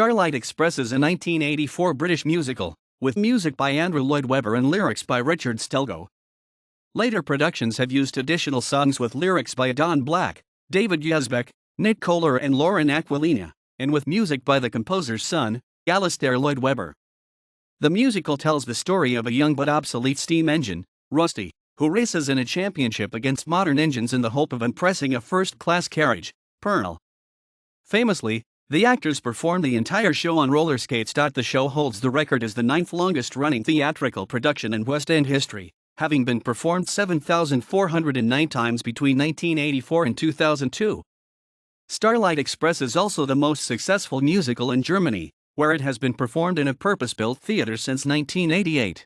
Starlight Express is a 1984 British musical, with music by Andrew Lloyd Webber and lyrics by Richard Stelgoe. Later productions have used additional songs with lyrics by Don Black, David Yazbek, Nick Kohler and Lauren Aquilina, and with music by the composer's son, Alistair Lloyd Webber. The musical tells the story of a young but obsolete steam engine, Rusty, who races in a championship against modern engines in the hope of impressing a first-class carriage, Pearl. Famously, the actors performed the entire show on roller skates. The show holds the record as the 9th longest-running theatrical production in West End history, having been performed 7,409 times between 1984 and 2002. Starlight Express is also the most successful musical in Germany, where it has been performed in a purpose-built theater since 1988.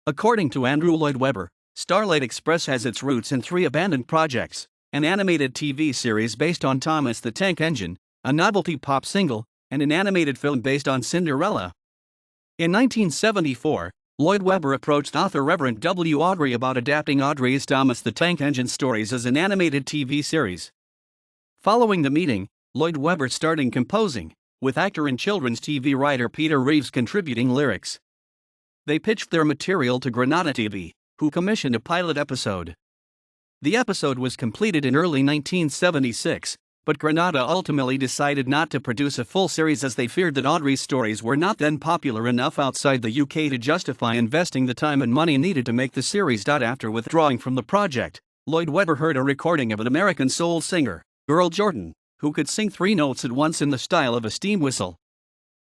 According to Andrew Lloyd Webber, Starlight Express has its roots in 3 abandoned projects: an animated TV series based on Thomas the Tank Engine, a novelty pop single, and an animated film based on Cinderella. In 1974, Lloyd Webber approached author Reverend W. Awdry about adapting Awdry's Thomas the Tank Engine stories as an animated TV series. Following the meeting, Lloyd Webber started composing, with actor and children's TV writer Peter Reeves contributing lyrics. They pitched their material to Granada TV, who commissioned a pilot episode. The episode was completed in early 1976, but Granada ultimately decided not to produce a full series as they feared that Awdry's stories were not then popular enough outside the UK to justify investing the time and money needed to make the series. After withdrawing from the project, Lloyd Webber heard a recording of an American soul singer, Earl Jordan, who could sing 3 notes at once in the style of a steam whistle.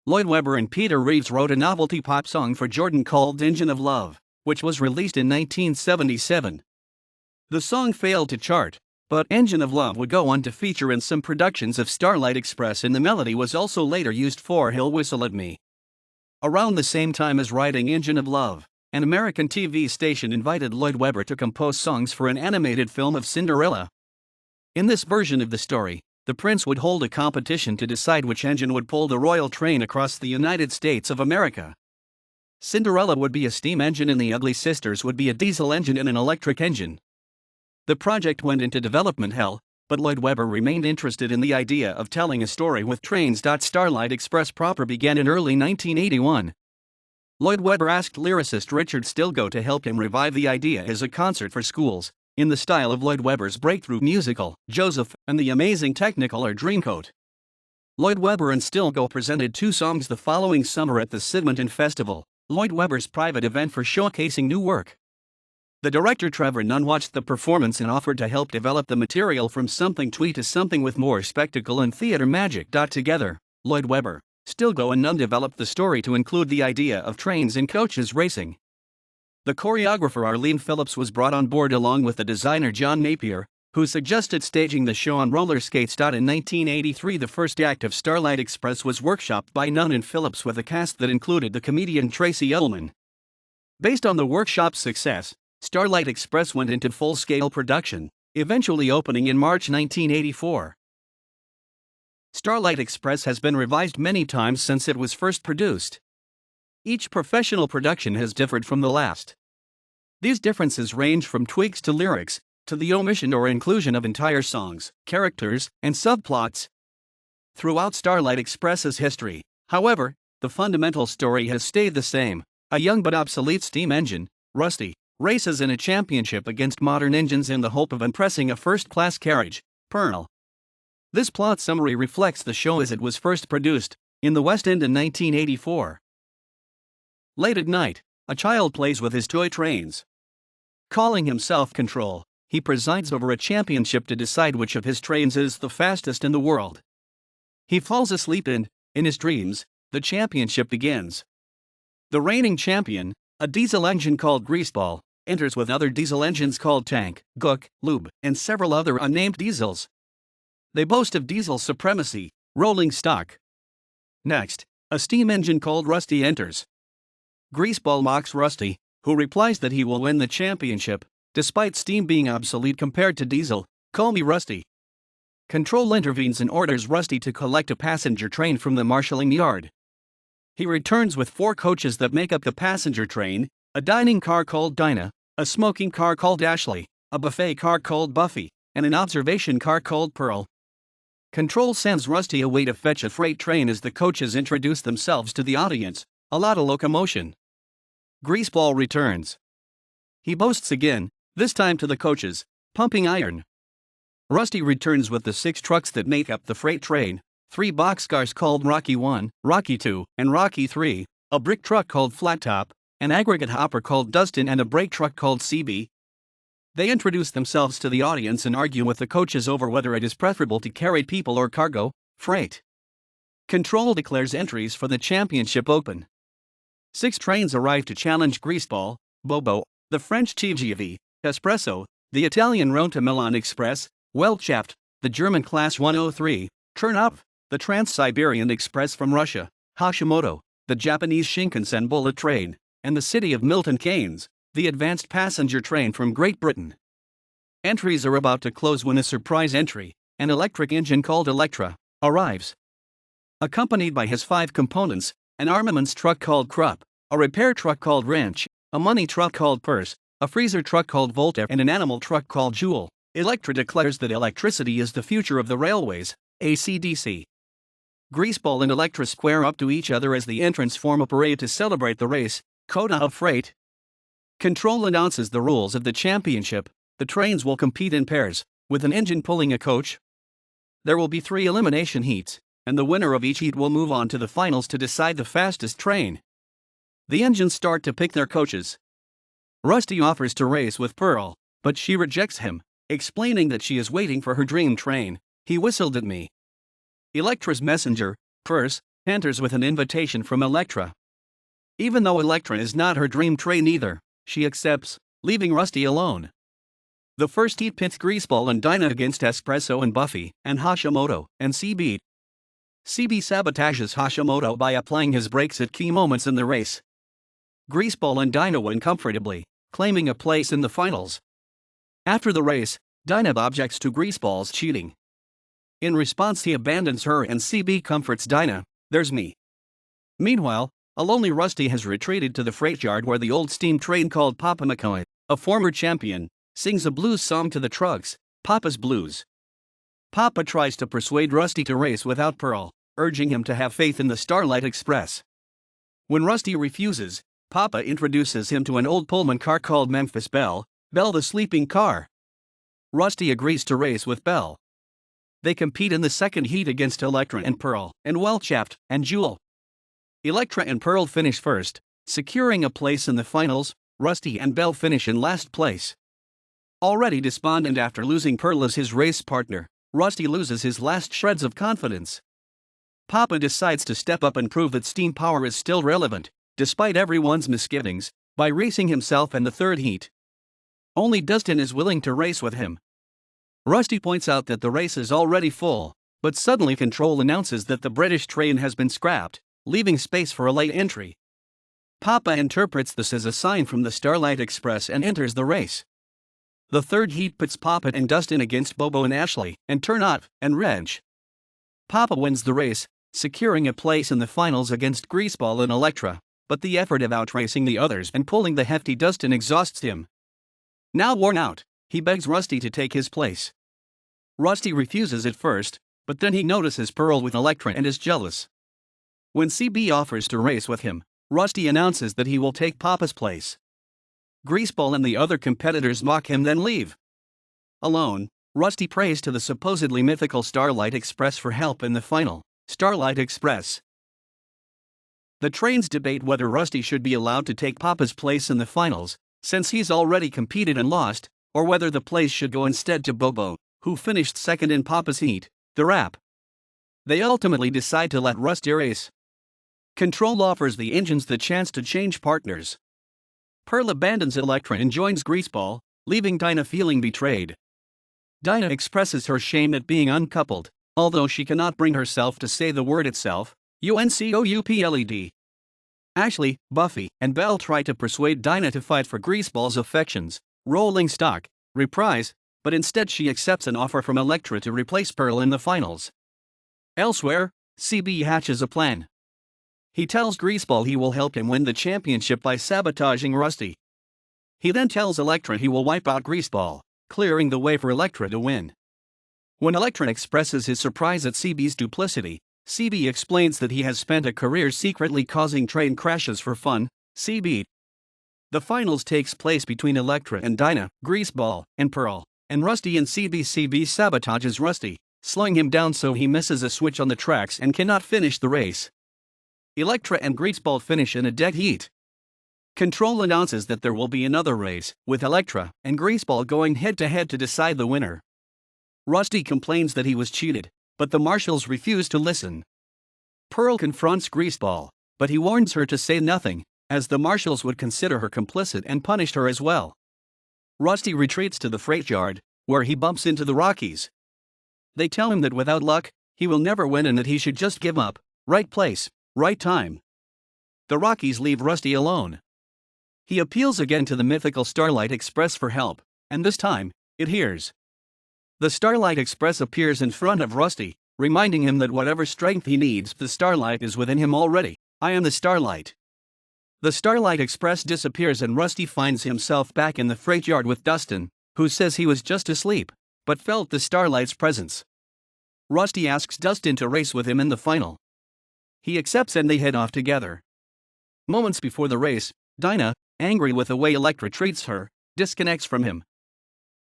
Lloyd Webber and Peter Reeves wrote a novelty pop song for Jordan called Engine of Love, which was released in 1977. The song failed to chart, but Engine of Love would go on to feature in some productions of Starlight Express, and the melody was also later used for He'll Whistle at Me. Around the same time as writing Engine of Love, an American TV station invited Lloyd Webber to compose songs for an animated film of Cinderella. In this version of the story, the prince would hold a competition to decide which engine would pull the royal train across the United States of America. Cinderella would be a steam engine and the Ugly Sisters would be a diesel engine and an electric engine. The project went into development hell, but Lloyd Webber remained interested in the idea of telling a story with trains. Starlight Express proper began in early 1981. Lloyd Webber asked lyricist Richard Stelgoe to help him revive the idea as a concert for schools, in the style of Lloyd Webber's breakthrough musical, Joseph and the Amazing Technicolor Dreamcoat. Lloyd Webber and Stelgoe presented 2 songs the following summer at the Sydmonton Festival, Lloyd Webber's private event for showcasing new work. The director Trevor Nunn watched the performance and offered to help develop the material from something twee to something with more spectacle and theater magic. Together, Lloyd Webber, Stelgoe and Nunn developed the story to include the idea of trains and coaches racing. The choreographer Arlene Phillips was brought on board along with the designer John Napier, who suggested staging the show on roller skates. In 1983, the first act of Starlight Express was workshopped by Nunn and Phillips with a cast that included the comedian Tracy Ullman. Based on the workshop's success, Starlight Express went into full-scale production, eventually opening in March 1984. Starlight Express has been revised many times since it was first produced. Each professional production has differed from the last. These differences range from tweaks to lyrics, to the omission or inclusion of entire songs, characters, and subplots. Throughout Starlight Express's history, however, the fundamental story has stayed the same: a young but obsolete steam engine, Rusty, races in a championship against modern engines in the hope of impressing a first-class carriage, Pearl. This plot summary reflects the show as it was first produced, in the West End in 1984. Late at night, a child plays with his toy trains. Calling himself Control, he presides over a championship to decide which of his trains is the fastest in the world. He falls asleep and, in his dreams, the championship begins. The reigning champion, a diesel engine called Greaseball, enters with other diesel engines called Tank, Gook, Lube, and several other unnamed diesels. They boast of diesel supremacy, rolling stock. Next, a steam engine called Rusty enters. Greaseball mocks Rusty, who replies that he will win the championship, despite steam being obsolete compared to diesel. Call me Rusty. Control intervenes and orders Rusty to collect a passenger train from the marshalling yard. He returns with 4 coaches that make up the passenger train: a dining car called Dinah, a smoking car called Ashley, a buffet car called Buffy, and an observation car called Pearl. Control sends Rusty away to fetch a freight train as the coaches introduce themselves to the audience. A lot of locomotion. Greaseball returns. He boasts again, this time to the coaches, pumping iron. Rusty returns with the 6 trucks that make up the freight train, 3 boxcars called Rocky 1, Rocky 2, and Rocky 3, a brick truck called Flat Top, an aggregate hopper called Dustin, and a brake truck called CB. They introduce themselves to the audience and argue with the coaches over whether it is preferable to carry people or cargo, freight. Control declares entries for the championship open. 6 trains arrive to challenge Greaseball, Bobo, the French TGV, Espresso, the Italian Rota Milan Express, Weltchaft, the German Class 103, Turn Up, the Trans-Siberian Express from Russia, Hashimoto, the Japanese Shinkansen bullet train, and the City of Milton Keynes, the advanced passenger train from Great Britain. Entries are about to close when a surprise entry, an electric engine called Electra, arrives. Accompanied by his 5 components, an armaments truck called Krupp, a repair truck called Wrench, a money truck called Purse, a freezer truck called Volta, and an animal truck called Jewel. Electra declares that electricity is the future of the railways, AC/DC. Greaseball and Electra square up to each other as the entrants form a parade to celebrate the race, Coda of Freight. Control announces the rules of the championship. The trains will compete in pairs, with an engine pulling a coach. There will be 3 elimination heats, and the winner of each heat will move on to the finals to decide the fastest train. The engines start to pick their coaches. Rusty offers to race with Pearl, but she rejects him, explaining that she is waiting for her dream train. He whistled at me. Electra's messenger, Purse, enters with an invitation from Electra. Even though Electra is not her dream train either, she accepts, leaving Rusty alone. The first heat pits Greaseball and Dinah against Espresso and Buffy, and Hashimoto, and CB. CB sabotages Hashimoto by applying his brakes at key moments in the race. Greaseball and Dinah win comfortably, claiming a place in the finals. After the race, Dinah objects to Greaseball's cheating. In response, he abandons her and CB comforts Dinah, "There's me." Meanwhile, a lonely Rusty has retreated to the freight yard where the old steam train called Papa McCoy, a former champion, sings a blues song to the trucks, Papa's Blues. Papa tries to persuade Rusty to race without Pearl, urging him to have faith in the Starlight Express. When Rusty refuses, Papa introduces him to an old Pullman car called Memphis Belle, Belle the sleeping car. Rusty agrees to race with Belle. They compete in the second heat against Electra and Pearl, and Weltchaft, and Jewel. Electra and Pearl finish first, securing a place in the finals. Rusty and Belle finish in last place. Already despondent after losing Pearl as his race partner, Rusty loses his last shreds of confidence. Papa decides to step up and prove that steam power is still relevant, despite everyone's misgivings, by racing himself in the third heat. Only Dustin is willing to race with him. Rusty points out that the race is already full, but suddenly Control announces that the British train has been scrapped, leaving space for a late entry. Papa interprets this as a sign from the Starlight Express and enters the race. The third heat puts Papa and Dustin against Bobo and Ashley, and Turn Up, and Reg. Papa wins the race, securing a place in the finals against Greaseball and Electra, but the effort of outracing the others and pulling the hefty Dustin exhausts him. Now worn out, he begs Rusty to take his place. Rusty refuses at first, but then he notices Pearl with Electra and is jealous. When CB offers to race with him, Rusty announces that he will take Papa's place. Greaseball and the other competitors mock him, then leave. Alone, Rusty prays to the supposedly mythical Starlight Express for help in the final. Starlight Express. The trains debate whether Rusty should be allowed to take Papa's place in the finals, since he's already competed and lost, or whether the place should go instead to Bobo, who finished second in Papa's heat, the rap. They ultimately decide to let Rusty race. Control offers the engines the chance to change partners. Pearl abandons Electra and joins Greaseball, leaving Dinah feeling betrayed. Dinah expresses her shame at being uncoupled, although she cannot bring herself to say the word itself, UNCOUPLED. Ashley, Buffy, and Belle try to persuade Dinah to fight for Greaseball's affections, Rolling Stock, reprise, but instead she accepts an offer from Electra to replace Pearl in the finals. Elsewhere, CB hatches a plan. He tells Greaseball he will help him win the championship by sabotaging Rusty. He then tells Electra he will wipe out Greaseball, clearing the way for Electra to win. When Electra expresses his surprise at CB's duplicity, CB explains that he has spent a career secretly causing train crashes for fun. CB. The finals takes place between Electra and Dinah, Greaseball, and Pearl, and Rusty and CB. CB sabotages Rusty, slowing him down so he misses a switch on the tracks and cannot finish the race. Electra and Greaseball finish in a dead heat. Control announces that there will be another race, with Electra and Greaseball going head-to-head to decide the winner. Rusty complains that he was cheated, but the marshals refuse to listen. Pearl confronts Greaseball, but he warns her to say nothing, as the marshals would consider her complicit and punish her as well. Rusty retreats to the freight yard, where he bumps into the Rockies. They tell him that without luck, he will never win and that he should just give up. Right place, right time. The Rockies leave Rusty alone. He appeals again to the mythical Starlight Express for help, and this time, it hears. The Starlight Express appears in front of Rusty, reminding him that whatever strength he needs, the Starlight is within him already. I am the Starlight. The Starlight Express disappears and Rusty finds himself back in the freight yard with Dustin, who says he was just asleep, but felt the Starlight's presence. Rusty asks Dustin to race with him in the final. He accepts and they head off together. Moments before the race, Dinah, angry with the way Electra treats her, disconnects from him.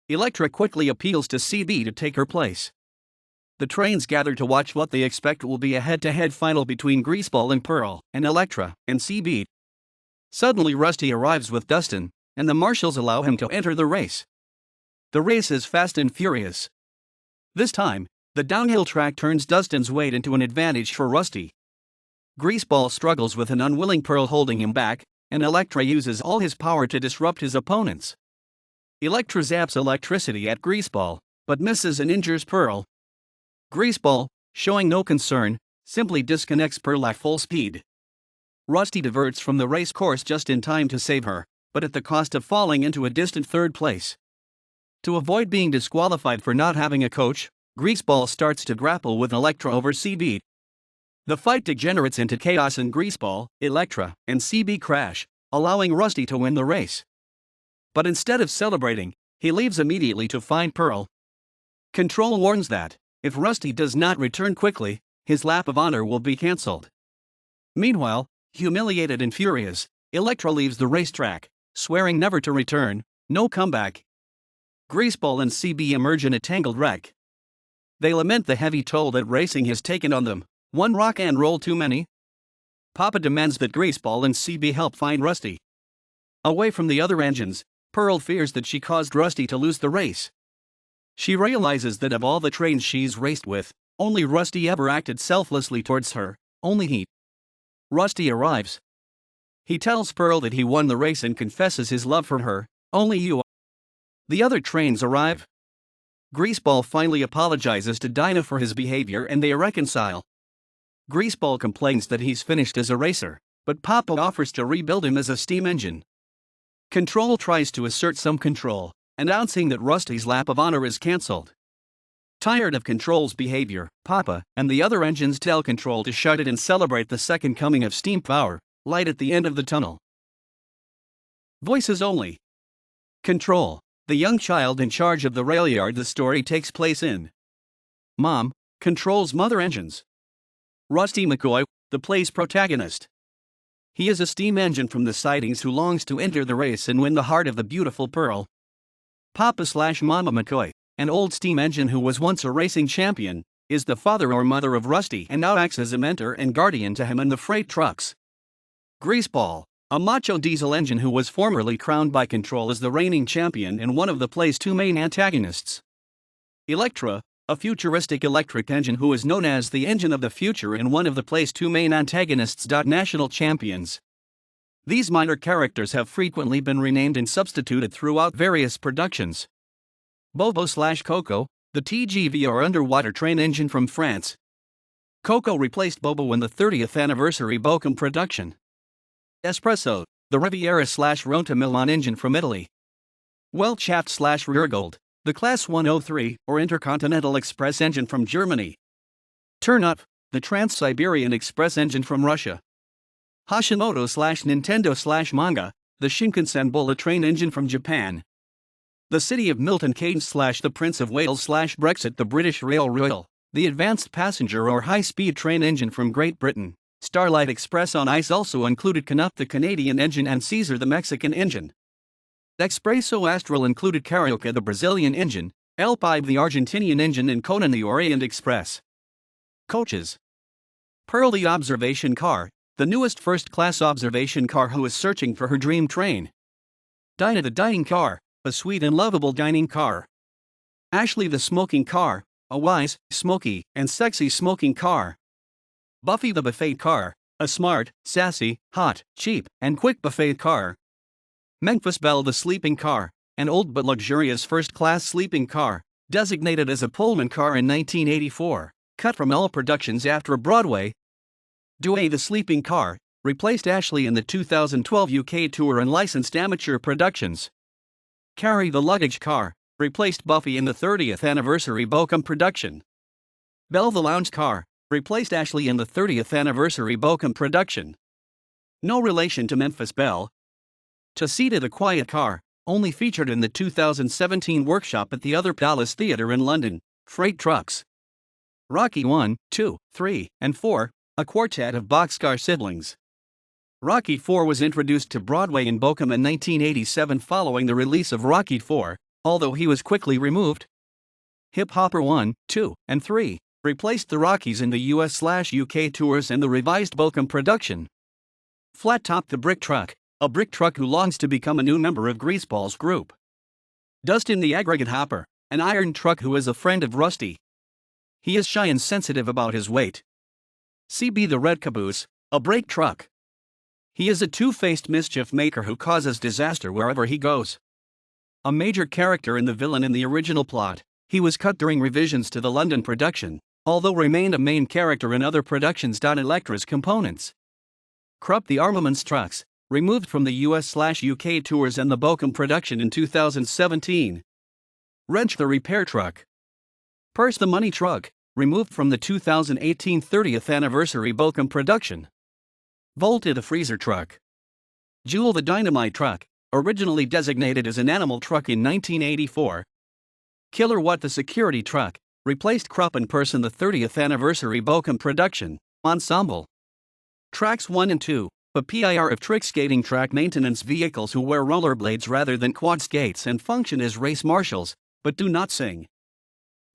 Electra quickly appeals to CB to take her place. The trains gather to watch what they expect will be a head-to-head final between Greaseball and Pearl, and Electra and CB. Suddenly Rusty arrives with Dustin, and the marshals allow him to enter the race. The race is fast and furious. This time, the downhill track turns Dustin's weight into an advantage for Rusty. Greaseball struggles with an unwilling Pearl holding him back, and Electra uses all his power to disrupt his opponents. Electra zaps electricity at Greaseball, but misses and injures Pearl. Greaseball, showing no concern, simply disconnects Pearl at full speed. Rusty diverts from the race course just in time to save her, but at the cost of falling into a distant third place. To avoid being disqualified for not having a coach, Greaseball starts to grapple with Electra over CB. The fight degenerates into chaos and Greaseball, Electra, and CB crash, allowing Rusty to win the race. But instead of celebrating, he leaves immediately to find Pearl. Control warns that, if Rusty does not return quickly, his lap of honor will be cancelled. Meanwhile, humiliated and furious, Electra leaves the racetrack, swearing never to return. No comeback. Greaseball and CB emerge in a tangled wreck. They lament the heavy toll that racing has taken on them. One rock and roll too many? Papa demands that Greaseball and CB help find Rusty. Away from the other engines, Pearl fears that she caused Rusty to lose the race. She realizes that of all the trains she's raced with, only Rusty ever acted selflessly towards her, only he. Rusty arrives. He tells Pearl that he won the race and confesses his love for her, only you. The other trains arrive. Greaseball finally apologizes to Dinah for his behavior and they reconcile. Greaseball complains that he's finished as a racer, but Papa offers to rebuild him as a steam engine. Control tries to assert some control, announcing that Rusty's lap of honor is cancelled. Tired of Control's behavior, Papa and the other engines tell Control to shut it and celebrate the second coming of steam power, light at the end of the tunnel. Voices only. Control, the young child in charge of the rail yard the story takes place in. Mom, Control's mother engines. Rusty McCoy, the play's protagonist. He is a steam engine from the sidings who longs to enter the race and win the heart of the beautiful Pearl. Papa/Mama McCoy, an old steam engine who was once a racing champion, is the father or mother of Rusty and now acts as a mentor and guardian to him in the freight trucks. Greaseball, a macho diesel engine who was formerly crowned by Control as the reigning champion and one of the play's two main antagonists. Electra, a futuristic electric engine who is known as the engine of the future and one of the play's two main antagonists. National champions. These minor characters have frequently been renamed and substituted throughout various productions. Bobo/Coco, the TGV or underwater train engine from France. Coco replaced Bobo in the 30th anniversary Bochum production. Espresso, the Riviera/Rota Milan engine from Italy. Weltschaft/Reargold, the Class 103 or Intercontinental Express engine from Germany. Turn Up, the Trans-Siberian Express engine from Russia. Hashimoto/Nintendo/Manga, the Shinkansen bullet train engine from Japan. The City of Milton Keynes / the Prince of Wales / Brexit. The British Rail Royal, the advanced passenger or high-speed train engine from Great Britain. Starlight Express on ice also included Canut the Canadian engine and Caesar the Mexican engine. Expresso Astral included Carioca the Brazilian engine, El Pibe the Argentinian engine, and Conan the Orient Express. Coaches. Pearl the observation car, the newest first-class observation car who is searching for her dream train. Dinah the dining car, a sweet and lovable dining car. Ashley the smoking car, a wise, smoky, and sexy smoking car. Buffy the buffet car, a smart, sassy, hot, cheap, and quick buffet car. Memphis Belle the sleeping car, an old but luxurious first-class sleeping car, designated as a Pullman car in 1984, cut from all productions after Broadway. Dewey the sleeping car, replaced Ashley in the 2012 UK tour and licensed amateur productions. Carrie the luggage car, replaced Buffy in the 30th anniversary Bochum production. Belle the lounge car, replaced Ashley in the 30th anniversary Bochum production. No relation to Memphis Belle. Tacita the quiet car, only featured in the 2017 workshop at the Other Palace Theatre in London. Freight trucks. Rocky 1, 2, 3, and 4, a quartet of boxcar siblings. Rocky 4 was introduced to Broadway in Bochum in 1987 following the release of Rocky 4, although he was quickly removed. Hip Hopper 1, 2, and 3 replaced the Rockies in the US/UK tours and the revised Bochum production. Flat Top the brick truck, a brick truck who longs to become a new member of Greaseball's group. Dustin the aggregate hopper, an iron truck who is a friend of Rusty. He is shy and sensitive about his weight. CB the red caboose, a brake truck. He is a two-faced mischief maker who causes disaster wherever he goes. A major character in the villain in the original plot, he was cut during revisions to the London production, although remained a main character in other productions. Electra's components. Krupp the armaments trucks, removed from the US/UK tours and the Bochum production in 2017. Wrench the repair truck. Purse the money truck, removed from the 2018 30th anniversary Bochum production. Volta the freezer truck. Jewel the dynamite truck, originally designated as an animal truck in 1984. Killer What the security truck, replaced Krupp and Purse in the 30th anniversary Bochum production. Ensemble. Tracks 1 and 2. A PIR of trick skating track maintenance vehicles who wear rollerblades rather than quad skates and function as race marshals, but do not sing.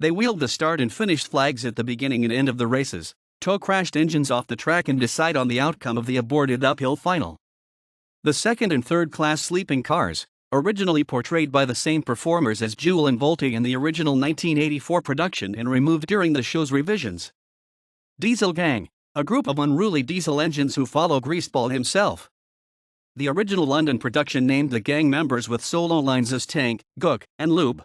They wield the start and finish flags at the beginning and end of the races, tow crashed engines off the track, and decide on the outcome of the aborted uphill final. The second and third class sleeping cars, originally portrayed by the same performers as Jewel and Volta in the original 1984 production and removed during the show's revisions. Diesel Gang, a group of unruly diesel engines who follow Greaseball himself. The original London production named the gang members with solo lines as Tank, Gook, and Lube.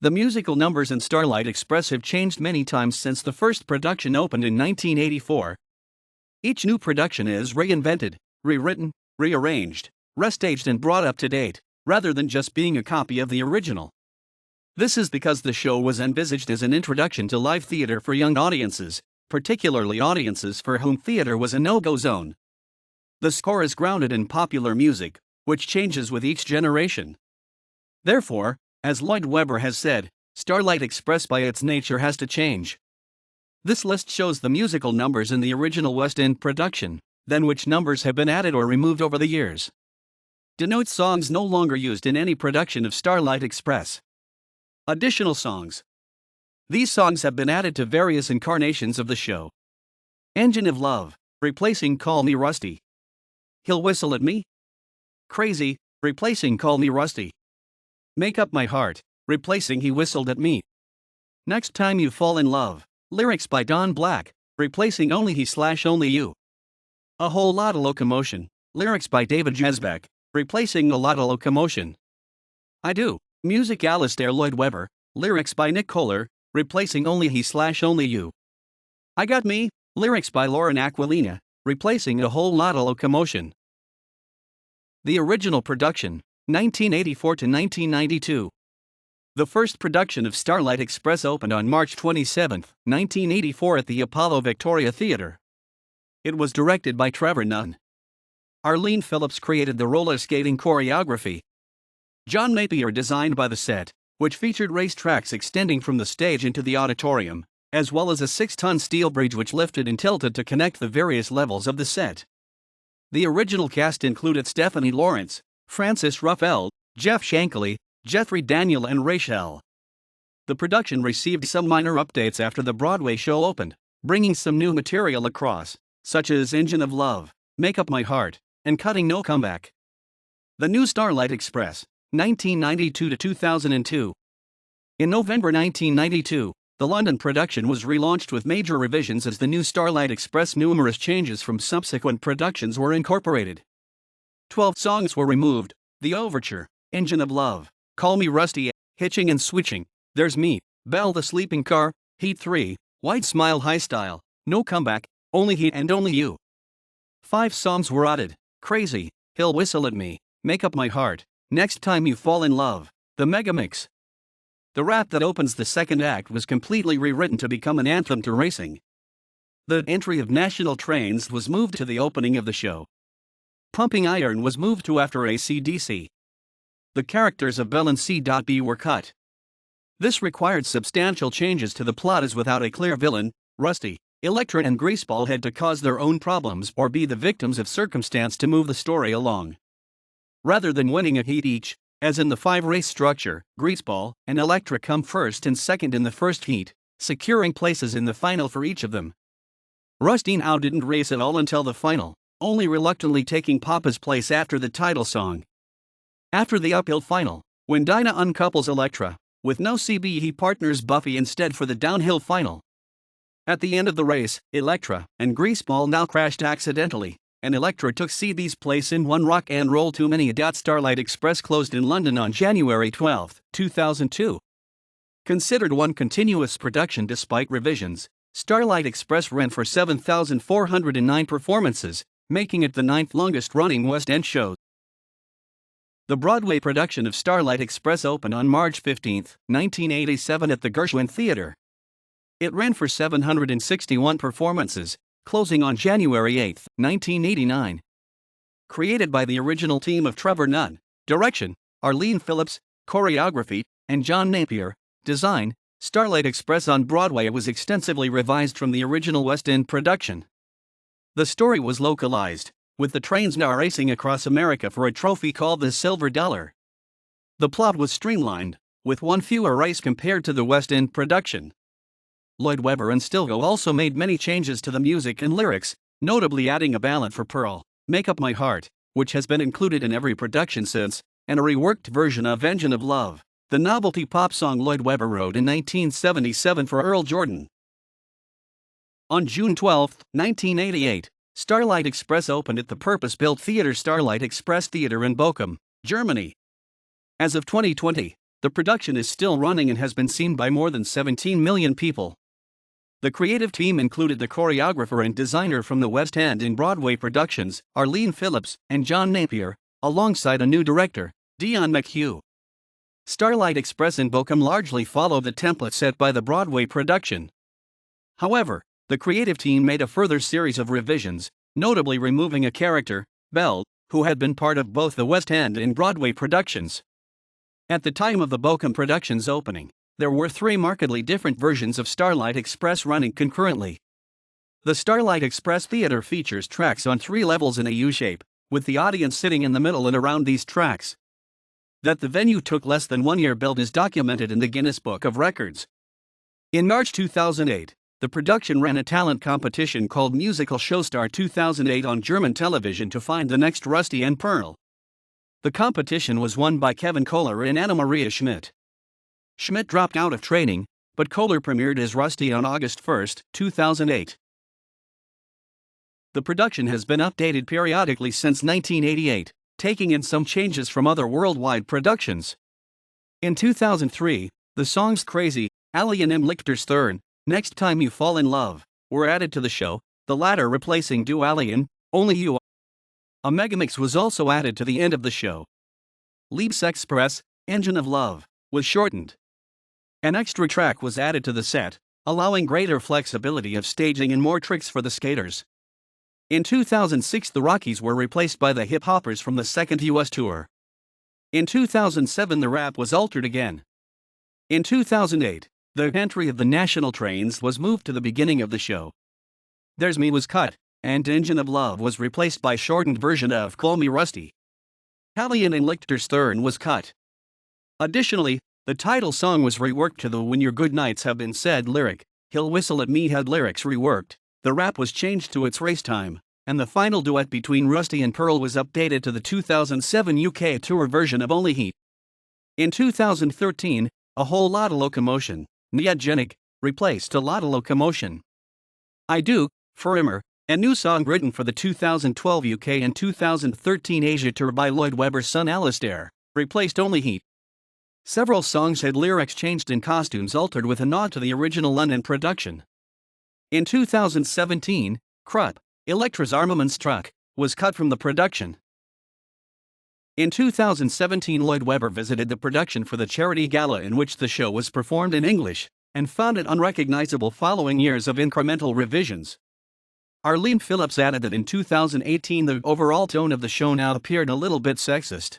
The musical numbers in Starlight Express have changed many times since the first production opened in 1984. Each new production is reinvented, rewritten, rearranged, restaged, and brought up to date, rather than just being a copy of the original. This is because the show was envisaged as an introduction to live theater for young audiences, particularly audiences for whom theater was a no-go zone. The score is grounded in popular music, which changes with each generation. Therefore, as Lloyd Webber has said, Starlight Express by its nature has to change. This list shows the musical numbers in the original West End production, then which numbers have been added or removed over the years. Denotes songs no longer used in any production of Starlight Express. Additional songs. These songs have been added to various incarnations of the show. Engine of Love, replacing Call Me Rusty. He'll Whistle at Me. Crazy, replacing Call Me Rusty. Make Up My Heart, replacing He Whistled at Me. Next Time You Fall in Love, lyrics by Don Black, replacing Only He/Only You. A Whole Lotta Locomotion, lyrics by David Jesbeck, replacing A Lotta Locomotion. I Do, music Alistair Lloyd Webber, lyrics by Nick Kohler, replacing Only He/Only You. I Got Me, lyrics by Lauren Aquilina, replacing A Whole Lotta Locomotion. The original production, 1984 to 1992. The first production of Starlight Express opened on March 27, 1984 at the Apollo Victoria Theatre. It was directed by Trevor Nunn. Arlene Phillips created the roller skating choreography. John Napier designed by the set, which featured race tracks extending from the stage into the auditorium, as well as a 6-ton steel bridge which lifted and tilted to connect the various levels of the set. The original cast included Stephanie Lawrence, Francis Ruffeld, Jeff Shankly, Jeffrey Daniel and Rachel. The production received some minor updates after the Broadway show opened, bringing some new material across, such as Engine of Love, Make Up My Heart, and Cutting No Comeback. The new Starlight Express, 1992 to 2002. In November 1992, the London production was relaunched with major revisions as the new Starlight Express. Numerous changes from subsequent productions were incorporated. 12 songs were removed: The Overture, Engine of Love, Call Me Rusty, Hitching and Switching, There's Me, Belle the Sleeping Car, Heat 3, White Smile High Style, No Comeback, Only He and Only You. 5 songs were added: Crazy, He'll Whistle at Me, Make Up My Heart, Next Time You Fall in Love, The Megamix. The rap that opens the second act was completely rewritten to become an anthem to racing. The entry of National Trains was moved to the opening of the show. Pumping Iron was moved to after AC/DC. The characters of Belle and C.B were cut. This required substantial changes to the plot, as without a clear villain, Rusty, Elektra and Greaseball had to cause their own problems or be the victims of circumstance to move the story along. Rather than winning a heat each, as in the 5-race structure, Greaseball and Elektra come first and second in the first heat, securing places in the final for each of them. Rusty now didn't race at all until the final, only reluctantly taking Papa's place after the title song. After the uphill final, when Dinah uncouples Elektra, with no CB he partners Buffy instead for the downhill final. At the end of the race, Elektra and Greaseball now crashed accidentally, and Elektra took CB's place in One Rock and Roll Too Many. Starlight Express closed in London on January 12, 2002. Considered one continuous production despite revisions, Starlight Express ran for 7,409 performances, making it the 9th longest-running West End show. The Broadway production of Starlight Express opened on March 15, 1987 at the Gershwin Theatre. It ran for 761 performances, closing on January 8, 1989. Created by the original team of Trevor Nunn, direction, Arlene Phillips, choreography, and John Napier, design, Starlight Express on Broadway was extensively revised from the original West End production. The story was localized, with the trains now racing across America for a trophy called the Silver Dollar. The plot was streamlined, with one fewer race compared to the West End production. Lloyd Webber and Stilgo also made many changes to the music and lyrics, notably adding a ballad for Pearl, Make Up My Heart, which has been included in every production since, and a reworked version of Engine of Love, the novelty pop song Lloyd Webber wrote in 1977 for Earl Jordan. On June 12, 1988, Starlight Express opened at the purpose-built theater Starlight Express Theater in Bochum, Germany. As of 2020, the production is still running and has been seen by more than 17 million people. The creative team included the choreographer and designer from the West End and Broadway productions, Arlene Phillips and John Napier, alongside a new director, Dion McHugh. Starlight Express in Bochum largely followed the template set by the Broadway production. However, the creative team made a further series of revisions, notably removing a character, Belle, who had been part of both the West End and Broadway productions. At the time of the Bochum production's opening, there were 3 markedly different versions of Starlight Express running concurrently. The Starlight Express Theater features tracks on 3 levels in a U-shape, with the audience sitting in the middle and around these tracks. That the venue took less than 1 year build is documented in the Guinness Book of Records. In March 2008, the production ran a talent competition called Musical Showstar 2008 on German television to find the next Rusty and Pearl. The competition was won by Kevin Kohler and Anna Maria Schmidt. Schmidt dropped out of training, but Kohler premiered as Rusty on August 1, 2008. The production has been updated periodically since 1988, taking in some changes from other worldwide productions. In 2003, the songs Crazy, Ali and M. Lichter's Thurn, Next Time You Fall in Love, were added to the show, the latter replacing Do Ali and Only You. A megamix was also added to the end of the show. Leaps Express, Engine of Love, was shortened. An extra track was added to the set, allowing greater flexibility of staging and more tricks for the skaters. In 2006, the Rockies were replaced by the Hip Hoppers from the second U.S. tour. In 2007, the rap was altered again. In 2008, the entry of the national trains was moved to the beginning of the show. There's Me was cut, and Engine of Love was replaced by shortened version of Call Me Rusty. Hallion and Lichterstern was cut. Additionally, the title song was reworked to the When Your Good Nights Have Been Said lyric. He'll Whistle at Me had lyrics reworked, the rap was changed to It's Race Time, and the final duet between Rusty and Pearl was updated to the 2007 UK tour version of Only Heat. In 2013, A Whole Lotta Locomotion, Neogenic, replaced A Lotta Locomotion. I Do, Forever, a new song written for the 2012 UK and 2013 Asia tour by Lloyd Webber's son Alistair, replaced Only Heat. Several songs had lyrics changed and costumes altered with a nod to the original London production. In 2017, Krupp, Elektra's Armamentstruck, was cut from the production. In 2017, Lloyd Webber visited the production for the charity gala in which the show was performed in English, and found it unrecognizable following years of incremental revisions. Arlene Phillips added that in 2018 the overall tone of the show now appeared a little bit sexist.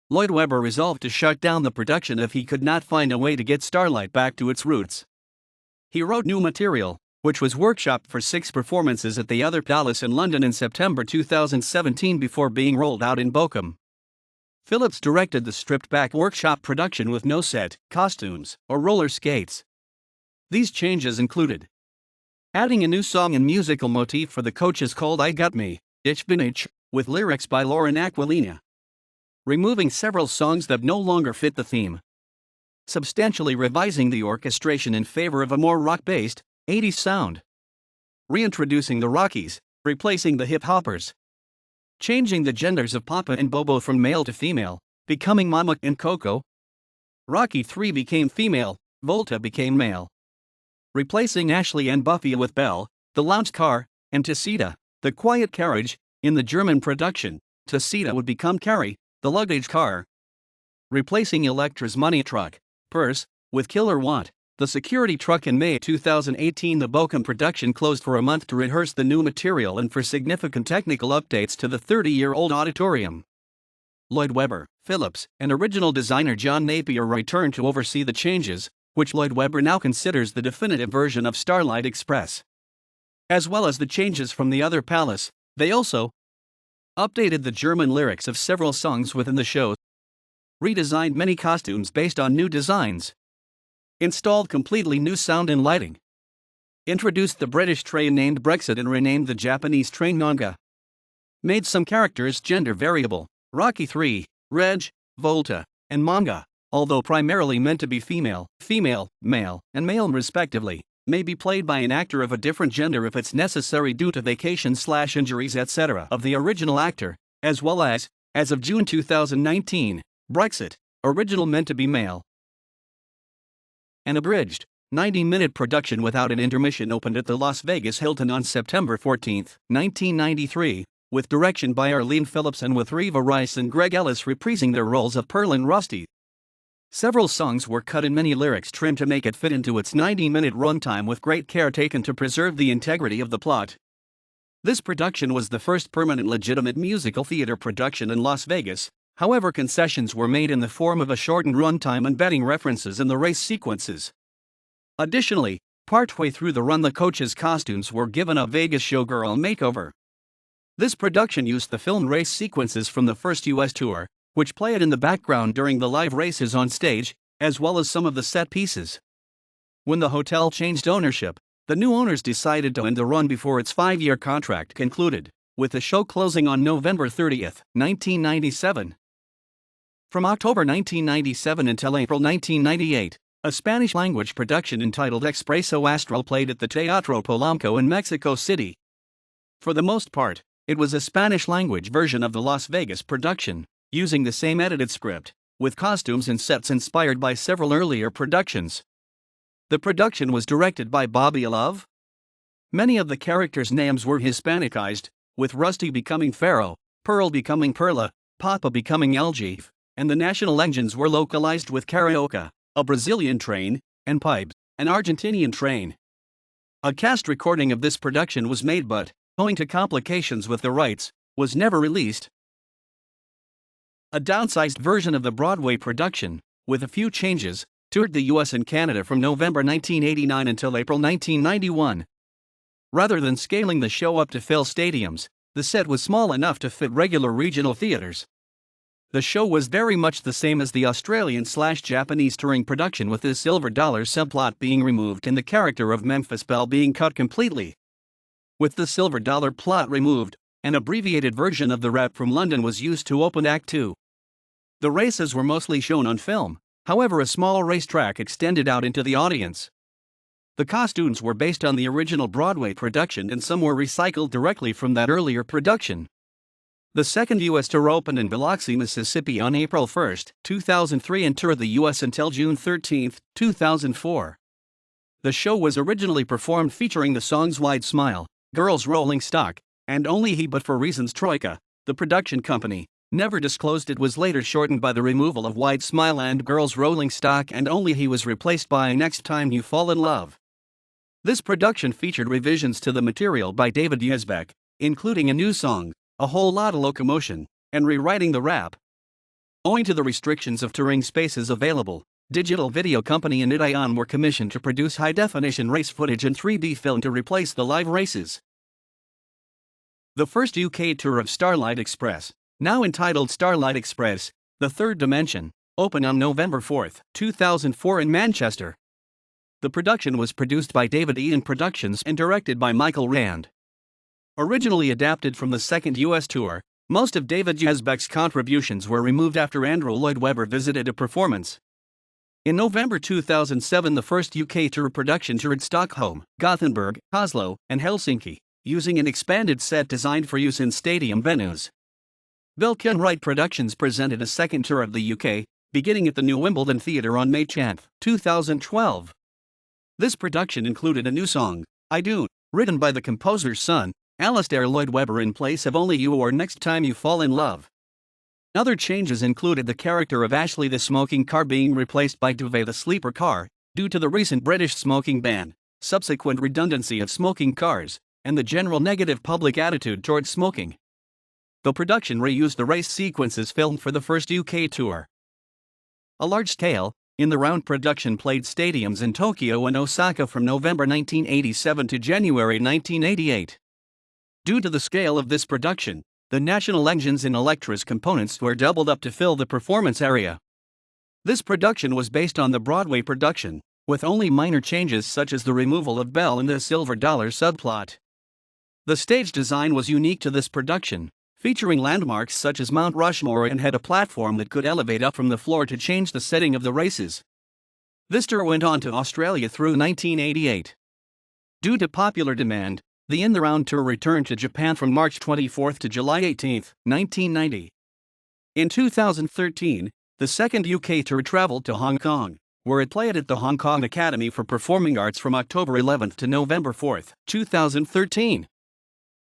Lloyd Webber resolved to shut down the production if he could not find a way to get Starlight back to its roots. He wrote new material, which was workshopped for 6 performances at the Other Palace in London in September 2017 before being rolled out in Bochum. Phillips directed the stripped-back workshop production with no set, costumes, or roller skates. These changes included adding a new song and musical motif for the coaches called I Got Me, Ich Bin Ich, with lyrics by Lauren Aquilina. Removing several songs that no longer fit the theme. Substantially revising the orchestration in favor of a more rock-based, 80s sound. Reintroducing the Rockies, replacing the Hip Hoppers. Changing the genders of Papa and Bobo from male to female, becoming Mama and Coco. Rocky 3 became female, Volta became male. Replacing Ashley and Buffy with Belle, the lounge car, and Tessita, the quiet carriage. In the German production, Tessita would become Carrie, the luggage car. Replacing Elektra's money truck, Purse, with Killer Want, the security truck. In May 2018, the Bochum production closed for a month to rehearse the new material and for significant technical updates to the 30-year-old auditorium. Lloyd Webber, Phillips, and original designer John Napier returned to oversee the changes, which Lloyd Webber now considers the definitive version of Starlight Express. As well as the changes from the Other Palace, they also updated the German lyrics of several songs within the show, redesigned many costumes based on new designs, installed completely new sound and lighting, introduced the British train named Brexit and renamed the Japanese train Nanga, made some characters gender variable. Rocky 3, Reg, Volta, and Manga, although primarily meant to be female, male, and male respectively, may be played by an actor of a different gender if it's necessary due to vacation/injuries etc. of the original actor, as well as of June 2019, Brexit, original meant to be male. An abridged, 90-minute production without an intermission opened at the Las Vegas Hilton on September 14, 1993, with direction by Arlene Phillips and with Reva Rice and Greg Ellis reprising their roles of Pearl and Rusty. Several songs were cut and many lyrics trimmed to make it fit into its 90-minute runtime with great care taken to preserve the integrity of the plot. This production was the first permanent legitimate musical theater production in Las Vegas, however concessions were made in the form of a shortened runtime embedding references in the race sequences. Additionally, partway through the run the coaches' costumes were given a Vegas showgirl makeover. This production used the filmed race sequences from the first US tour, which played in the background during the live races on stage, as well as some of the set pieces. When the hotel changed ownership, the new owners decided to end the run before its 5-year contract concluded, with the show closing on November 30, 1997. From October 1997 until April 1998, a Spanish-language production entitled Expreso Astral played at the Teatro Polanco in Mexico City. For the most part, it was a Spanish-language version of the Las Vegas production, using the same edited script, with costumes and sets inspired by several earlier productions. The production was directed by Bobby Love. Many of the characters' names were Hispanicized, with Rusty becoming Pharaoh, Pearl becoming Perla, Papa becoming Algief, and the national engines were localized with Carioca, a Brazilian train, and Pipes, an Argentinian train. A cast recording of this production was made but, owing to complications with the rights, was never released. a downsized version of the Broadway production, with a few changes, toured the US and Canada from November 1989 until April 1991. Rather than scaling the show up to fill stadiums, the set was small enough to fit regular regional theaters. The show was very much the same as the Australian/Japanese touring production, with the silver dollar subplot being removed and the character of Memphis Belle being cut completely. With the silver dollar plot removed, an abbreviated version of the rap from London was used to open Act 2. The races were mostly shown on film, however a small racetrack extended out into the audience. The costumes were based on the original Broadway production and some were recycled directly from that earlier production. The second U.S. tour opened in Biloxi, Mississippi on April 1, 2003 and toured the U.S. until June 13, 2004. The show was originally performed featuring the songs Wide Smile, Girls Rolling Stock, and Only He, but for reasons Troika, the production company, never disclosed, it was later shortened by the removal of Wide Smile and Girls Rolling Stock, and Only He was replaced by Next Time You Fall in Love. This production featured revisions to the material by David Yazbek, including a new song, A Whole Lotta Locomotion, and rewriting the rap. Owing to the restrictions of touring spaces available, digital video company and Idion were commissioned to produce high-definition race footage and 3D film to replace the live races. The first UK tour of Starlight Express, now entitled Starlight Express, The Third Dimension, opened on November 4, 2004 in Manchester. The production was produced by David Ian Productions and directed by Michael Rand. Originally adapted from the second U.S. tour, most of David Yazbek's contributions were removed after Andrew Lloyd Webber visited a performance. In November 2007, the first UK tour production toured Stockholm, Gothenburg, Oslo, and Helsinki, using an expanded set designed for use in stadium venues. Vilken Wright Productions presented a second tour of the UK, beginning at the New Wimbledon Theatre on May 10, 2012. This production included a new song, I Do, written by the composer's son, Alistair Lloyd Webber, in place of Only You or Next Time You Fall in Love. Other changes included the character of Ashley the smoking car being replaced by Duvet the sleeper car, due to the recent British smoking ban, subsequent redundancy of smoking cars, and the general negative public attitude towards smoking. The production reused the race sequences filmed for the first UK tour. A large-scale, in-the-round production played stadiums in Tokyo and Osaka from November 1987 to January 1988. Due to the scale of this production, the national engines and Electra's components were doubled up to fill the performance area. This production was based on the Broadway production, with only minor changes such as the removal of Belle and the silver dollar subplot. The stage design was unique to this production, featuring landmarks such as Mount Rushmore, and had a platform that could elevate up from the floor to change the setting of the races. This tour went on to Australia through 1988. Due to popular demand, the in-the-round tour returned to Japan from March 24 to July 18, 1990. In 2013, the second UK tour traveled to Hong Kong, where it played at the Hong Kong Academy for Performing Arts from October 11 to November 4, 2013.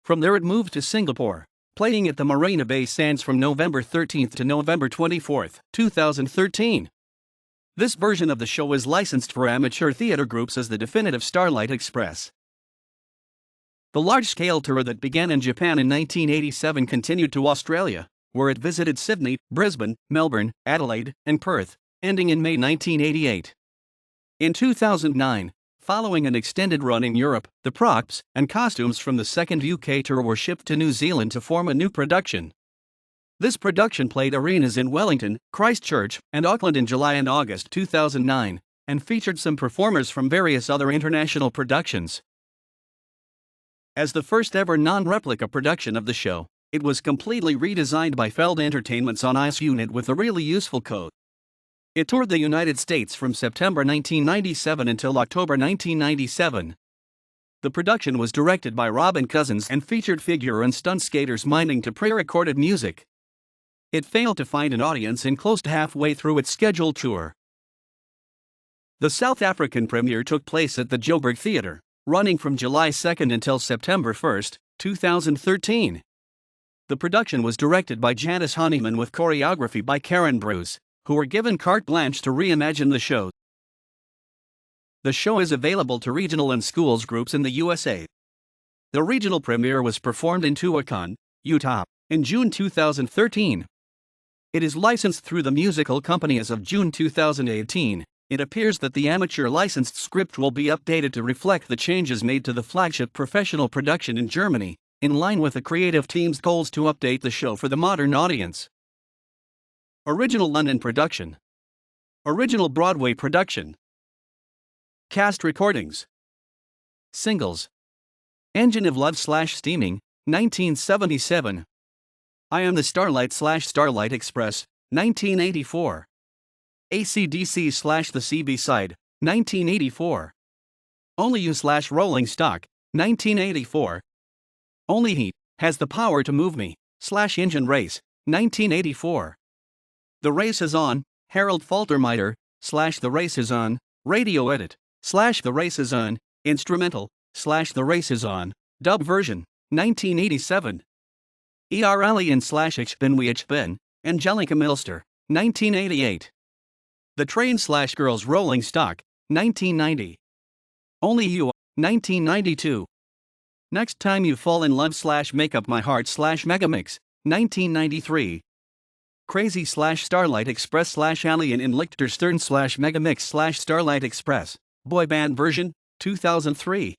From there it moved to Singapore, playing at the Marina Bay Sands from November 13 to November 24, 2013. This version of the show is licensed for amateur theater groups as the definitive Starlight Express. The large-scale tour that began in Japan in 1987 continued to Australia, where it visited Sydney, Brisbane, Melbourne, Adelaide, and Perth, ending in May 1988. In 2009, following an extended run in Europe, the props and costumes from the second UK tour were shipped to New Zealand to form a new production. This production played arenas in Wellington, Christchurch, and Auckland in July and August 2009, and featured some performers from various other international productions. As the first ever non-replica production of the show, it was completely redesigned by Feld Entertainment's On Ice unit with a really useful code. It toured the United States from September 1997 until October 1997. The production was directed by Robin Cousins and featured figure and stunt skaters minding to pre-recorded music. It failed to find an audience and closed halfway through its scheduled tour. The South African premiere took place at the Joburg Theatre, running from July 2 until September 1, 2013. The production was directed by Janice Honeyman with choreography by Karen Bruce, who were given carte blanche to reimagine the show. The show is available to regional and schools groups in the USA. The regional premiere was performed in Tuacahn, Utah, in June 2013. It is licensed through the musical company as of June 2018. It appears that the amateur licensed script will be updated to reflect the changes made to the flagship professional production in Germany, in line with the creative team's goals to update the show for the modern audience. Original London production. Original Broadway production. Cast recordings. Singles. Engine of Love / Steaming, 1977. I Am the Starlight Express, 1984. AC/DC / the CB side, 1984. Only You / Rolling Stock, 1984. Only Heat Has the Power to Move Me / Engine Race, 1984. The Race Is On, Harold Faltermeyer / The Race Is On, Radio Edit / The Race Is On, Instrumental / The Race Is On, Dub version, 1987. Alien / Ich bin wie ich bin, Angelica Milster, 1988. The Train / Girls Rolling Stock, 1990. Only You, 1992. Next Time You Fall in Love / Make Up My Heart / Megamix, 1993. Crazy / Starlight Express / Alien in Liechtenstein / Megamix / Starlight Express, Boy Band version, 2003.